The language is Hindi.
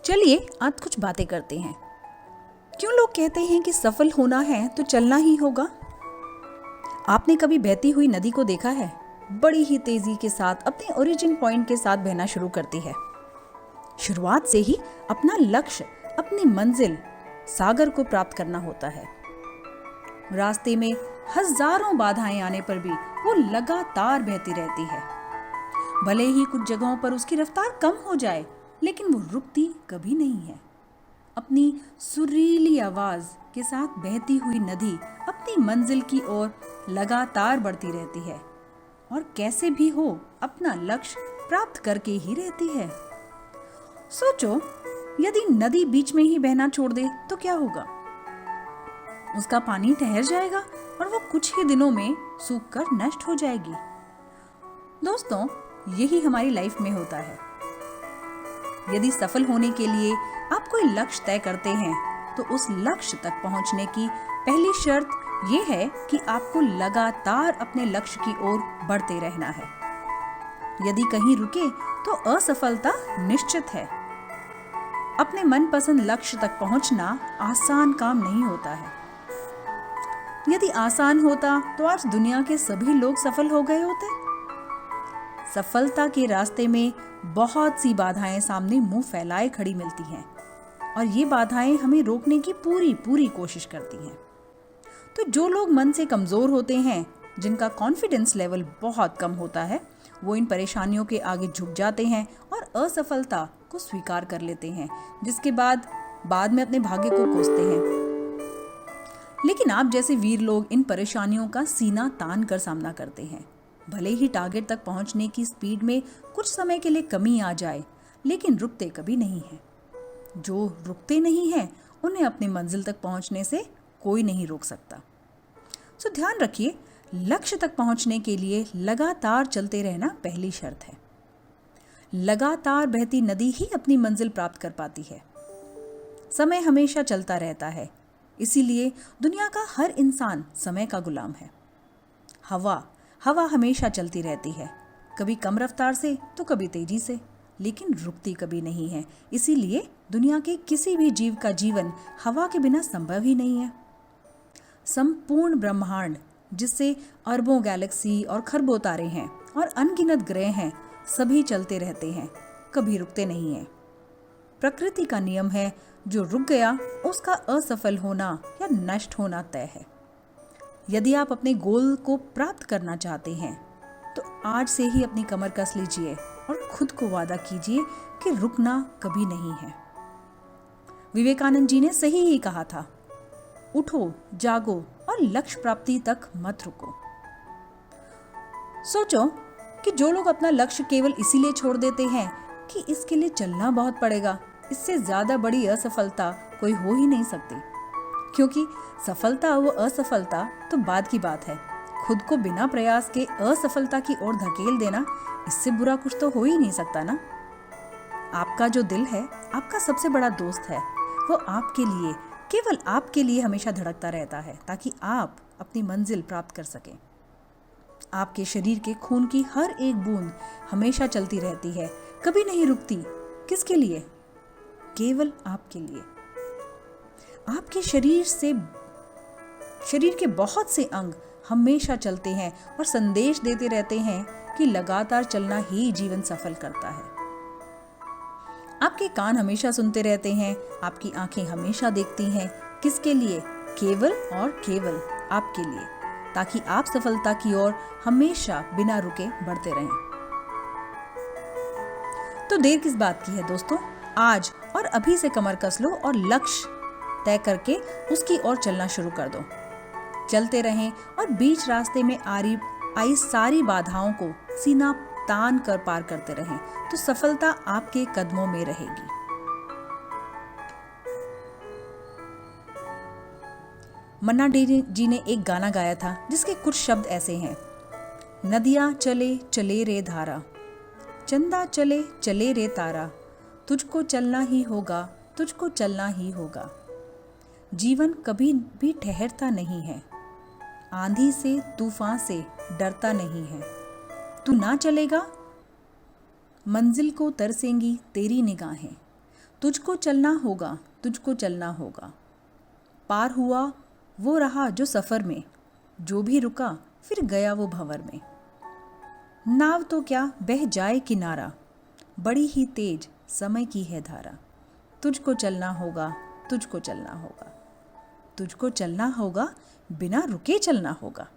चलिए आज कुछ बातें करते हैं। क्यों लोग कहते हैं कि सफल होना है तो चलना ही होगा? आपने कभी बहती हुई नदी को देखा है? बड़ी ही तेजी के साथ अपने ओरिजिन पॉइंट के साथ बहना शुरू करती है। शुरुआत से ही अपना लक्ष्य, अपनी मंजिल, सागर को प्राप्त करना होता है। रास्ते में हजारों बाधाएं आने पर भी वो लगातार बहती रहती है। भले ही कुछ जगहों पर उसकी रफ्तार कम हो जाए, लेकिन वो रुकती कभी नहीं है। अपनी सुरीली आवाज के साथ बहती हुई नदी अपनी मंजिल की ओर लगातार बढ़ती रहती है और कैसे भी हो अपना लक्ष्य प्राप्त करके ही रहती है। सोचो, यदि नदी बीच में ही बहना छोड़ दे तो क्या होगा? उसका पानी ठहर जाएगा और वो कुछ ही दिनों में सूखकर नष्ट हो जाएगी। दोस्तों, यही हमारी लाइफ में होता है। यदि सफल होने के लिए आप कोई लक्ष्य तय करते हैं तो उस लक्ष्य तक पहुंचने की पहली शर्त यह है कि आपको लगातार अपने लक्ष्य की ओर बढ़ते रहना है। यदि कहीं रुके तो असफलता निश्चित है। अपने मनपसंद लक्ष्य तक पहुंचना आसान काम नहीं होता है। यदि आसान होता तो आज दुनिया के सभी लोग सफल हो गए होते। सफलता के रास्ते में बहुत सी बाधाएं सामने मुंह फैलाए खड़ी मिलती हैं और ये बाधाएं हमें रोकने की पूरी कोशिश करती हैं। तो जो लोग मन से कमजोर होते हैं, जिनका कॉन्फिडेंस लेवल बहुत कम होता है, वो इन परेशानियों के आगे झुक जाते हैं और असफलता को स्वीकार कर लेते हैं, जिसके बाद में अपने भाग्य को कोसते हैं। लेकिन आप जैसे वीर लोग इन परेशानियों का सीना तान कर सामना करते हैं। भले ही टारगेट तक पहुंचने की स्पीड में कुछ समय के लिए कमी आ जाए, लेकिन रुकते कभी नहीं है। जो रुकते नहीं हैं, उन्हें अपनी मंजिल तक पहुंचने से कोई नहीं रोक सकता। सो ध्यान रखिए, लक्ष्य तक पहुंचने के लिए लगातार चलते रहना पहली शर्त है। लगातार बहती नदी ही अपनी मंजिल प्राप्त कर पाती है। समय हमेशा चलता रहता है, इसीलिए दुनिया का हर इंसान समय का गुलाम है। हवा हमेशा चलती रहती है, कभी कम रफ्तार से तो कभी तेजी से, लेकिन रुकती कभी नहीं है। इसीलिए दुनिया के किसी भी जीव का जीवन हवा के बिना संभव ही नहीं है। संपूर्ण ब्रह्मांड, जिससे अरबों गैलेक्सी और खरबों तारे हैं और अनगिनत ग्रह हैं, सभी चलते रहते हैं, कभी रुकते नहीं हैं। प्रकृति का नियम है, जो रुक गया उसका असफल होना या नष्ट होना तय है। यदि आप अपने गोल को प्राप्त करना चाहते हैं तो आज से ही अपनी कमर कस लीजिए और खुद को वादा कीजिए कि रुकना कभी नहीं है। विवेकानंद जी ने सही ही कहा था, उठो, जागो और लक्ष्य प्राप्ति तक मत रुको। सोचो कि जो लोग अपना लक्ष्य केवल इसीलिए छोड़ देते हैं कि इसके लिए चलना बहुत पड़ेगा, इससे ज्यादा बड़ी असफलता कोई हो ही नहीं सकती। क्योंकि सफलता व असफलता तो बाद की बात है। खुद को बिना प्रयास के असफलता की ओर धकेल देना, इससे बुरा कुछ तो हो ही नहीं सकता ना। आपका जो दिल है, आपका सबसे बड़ा दोस्त है। वो आपके लिए, केवल आपके लिए हमेशा धड़कता रहता है, ताकि आप अपनी मंजिल प्राप्त कर सकें। आपके शरीर के खून की हर एक बूंद हमेशा चलती रहती है, कभी नहीं रुकती। किसके लिए? केवल आपके लिए। आपके शरीर के बहुत से अंग हमेशा चलते हैं और संदेश देते रहते हैं कि लगातार चलना ही जीवन सफल करता है। आपके कान हमेशा सुनते रहते हैं, आपकी आंखें हमेशा देखती हैं। किसके लिए? केवल और केवल आपके लिए, ताकि आप सफलता की ओर हमेशा बिना रुके बढ़ते रहें। तो देर किस बात की है दोस्तों? आज और अभी से कमर कस लो और लक्ष्य तय करके उसकी ओर चलना शुरू कर दो। चलते रहें और बीच रास्ते में आई सारी बाधाओं को सीना तान कर पार करते रहें, तो सफलता आपके कदमों में रहेगी। मन्ना डे जी ने एक गाना गाया था, जिसके कुछ शब्द ऐसे हैं। नदियां चले चले रे धारा, चंदा चले चले रे तारा, तुझको चलना ही होगा, तुझको चलना ही होगा। जीवन कभी भी ठहरता नहीं है, आंधी से तूफान से डरता नहीं है। तू ना चलेगा, मंजिल को तरसेंगी तेरी निगाहें। तुझको चलना होगा, तुझको चलना होगा। पार हुआ वो रहा जो सफ़र में, जो भी रुका फिर गया वो भंवर में। नाव तो क्या बह जाए किनारा, बड़ी ही तेज समय की है धारा। तुझको चलना होगा, तुझको चलना होगा। तुझको चलना होगा, बिना रुके चलना होगा।